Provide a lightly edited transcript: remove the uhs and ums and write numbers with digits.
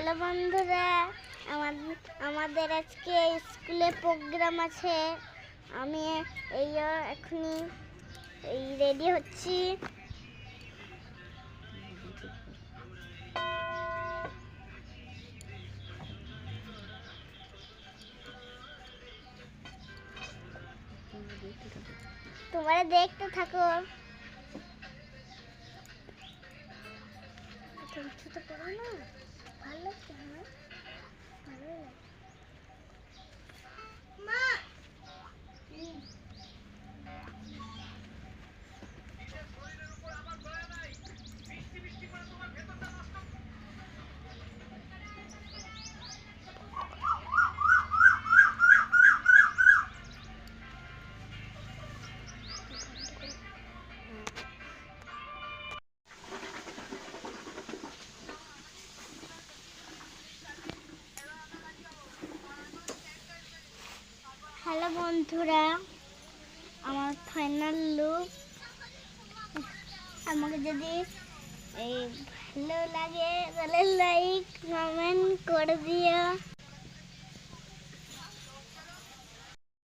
Hello বন্ধুরা, আমাদের আজকে স্কুলে প্রোগ্রাম আছে। আমি এখনই রেডি হচ্ছি। তোমরা দেখতে থাকো। কিছু তো করো না, ভালো লাগছে আমার, ভালো লাগছে। হ্যালো বন্ধুরা, আমার ফাইনাল লুক। আমাকে যদি ভালো লাগে তাহলে লাইক কমেন্ট করে দিও।